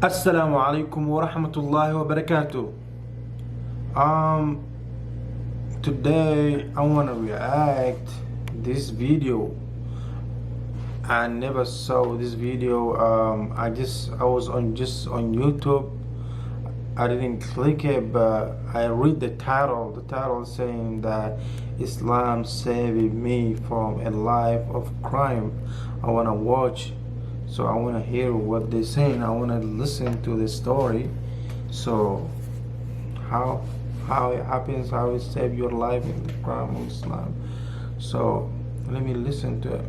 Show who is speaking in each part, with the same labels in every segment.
Speaker 1: Assalamu alaikum wa rahmatullahi wa barakatuh. Um, Today I want to react this video. I never saw this video. I was on YouTube. I didn't click it, but I read the title. The title saying that Islam saved me from a life of crime. I want to watch, so I want to hear what they're saying. I want to listen to the story. So how it happens, how it saved your life in the crime of Islam. So let me listen to it.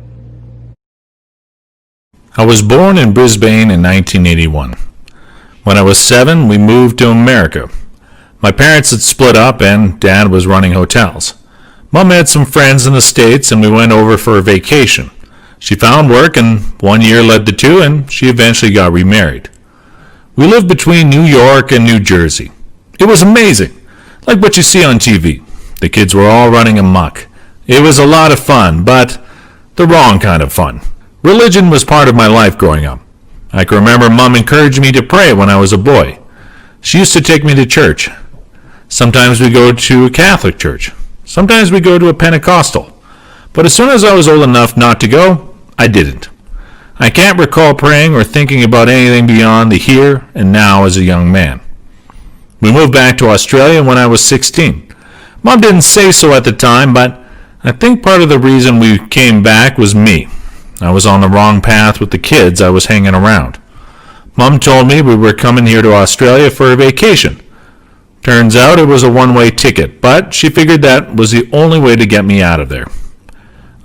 Speaker 2: I was born in Brisbane in 1981. When I was 7, we moved to America. My parents had split up and Dad was running hotels. Mom had some friends in the States and we went over for a vacation. She found work and 1 year led to 2 and she eventually got remarried. We lived between New York and New Jersey. It was amazing, like what you see on TV. The kids were all running amok. It was a lot of fun, but the wrong kind of fun. Religion was part of my life growing up. I can remember Mom encouraged me to pray when I was a boy. She used to take me to church. Sometimes we go to a Catholic church. Sometimes we go to a Pentecostal. But as soon as I was old enough not to go, I didn't. I can't recall praying or thinking about anything beyond the here and now as a young man. We moved back to Australia when I was 16. Mom didn't say so at the time, but I think part of the reason we came back was me. I was on the wrong path with the kids I was hanging around. Mom told me we were coming here to Australia for a vacation. Turns out it was a one-way ticket, but she figured that was the only way to get me out of there.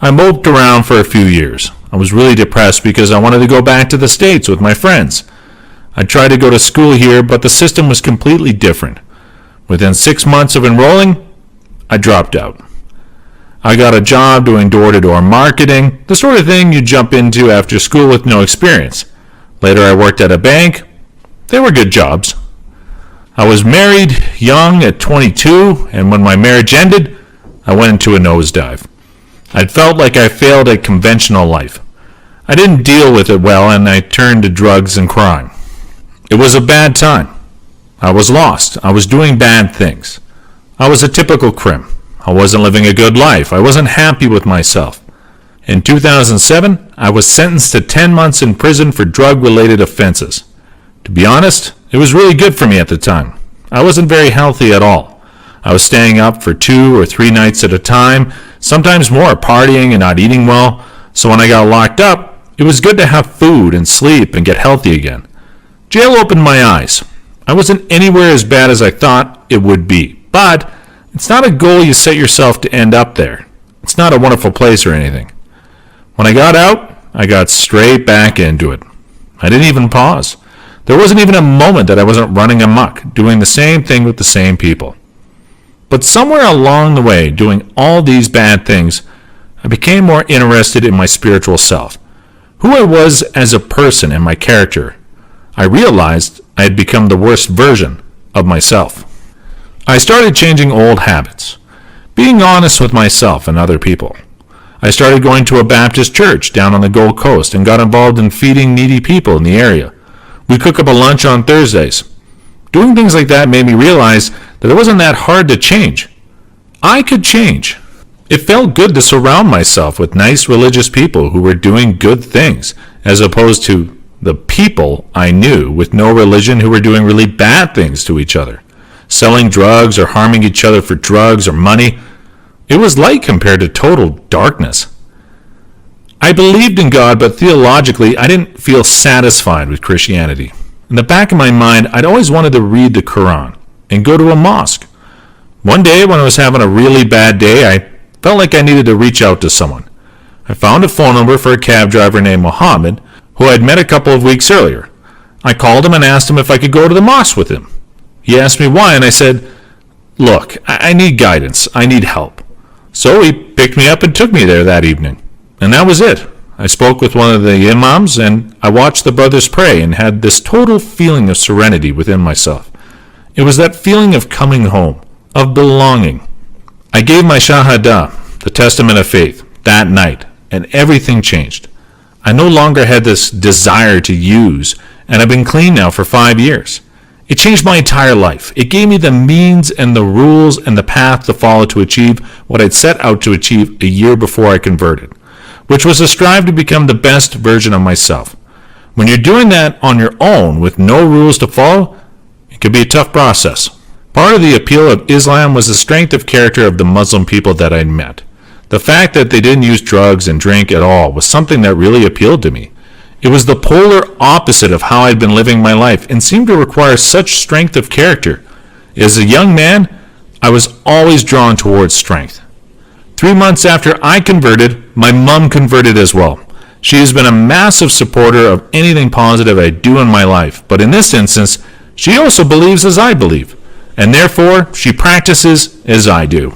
Speaker 2: I moped around for a few years. I was really depressed because I wanted to go back to the States with my friends. I tried to go to school here, but the system was completely different. Within 6 months of enrolling, I dropped out. I got a job doing door-to-door marketing, the sort of thing you jump into after school with no experience. Later I worked at a bank. They were good jobs. I was married young at 22, and when my marriage ended, I went into a nosedive. I'd felt like I failed at conventional life. I didn't deal with it well, and I turned to drugs and crime. It was a bad time. I was lost. I was doing bad things. I was a typical crim. I wasn't living a good life. I wasn't happy with myself. In 2007, I was sentenced to 10 months in prison for drug-related offenses. To be honest, it was really good for me at the time. I wasn't very healthy at all. I was staying up for 2 or 3 nights at a time, sometimes more, partying and not eating well. So when I got locked up, it was good to have food and sleep and get healthy again. Jail opened my eyes. I wasn't anywhere as bad as I thought it would be, but it's not a goal you set yourself to end up there. It's not a wonderful place or anything. When I got out, I got straight back into it. I didn't even pause. There wasn't even a moment that I wasn't running amok, doing the same thing with the same people. But somewhere along the way, doing all these bad things, I became more interested in my spiritual self, who I was as a person and my character. I realized I had become the worst version of myself. I started changing old habits, being honest with myself and other people. I started going to a Baptist church down on the Gold Coast and got involved in feeding needy people in the area. We cook up a lunch on Thursdays. Doing things like that made me realize that it wasn't that hard to change. I could change. It felt good to surround myself with nice religious people who were doing good things, as opposed to the people I knew with no religion who were doing really bad things to each other, selling drugs or harming each other for drugs or money. It was light compared to total darkness. I believed in God, but theologically I didn't feel satisfied with Christianity. In the back of my mind, I'd always wanted to read the Quran and go to a mosque. One day when I was having a really bad day, I felt like I needed to reach out to someone. I found a phone number for a cab driver named Mohammed, who I'd met a couple of weeks earlier. I called him and asked him if I could go to the mosque with him. He asked me why, and I said, "Look, I need guidance. I need help." So he picked me up and took me there that evening. And that was it. I spoke with one of the imams, and I watched the brothers pray and had this total feeling of serenity within myself. It was that feeling of coming home, of belonging. I gave my Shahada, the testament of faith, that night, and everything changed. I no longer had this desire to use and I've been clean now for 5 years. It changed my entire life. It gave me the means and the rules and the path to follow to achieve what I'd set out to achieve a year before I converted, which was to strive to become the best version of myself. When you're doing that on your own with no rules to follow, it can be a tough process. Part of the appeal of Islam was the strength of character of the Muslim people that I'd met. The fact that they didn't use drugs and drink at all was something that really appealed to me. It was the polar opposite of how I'd been living my life and seemed to require such strength of character. As a young man, I was always drawn towards strength. 3 months after I converted, my mom converted as well. She has been a massive supporter of anything positive I do in my life, but in this instance, she also believes as I believe, and therefore she practices as I do.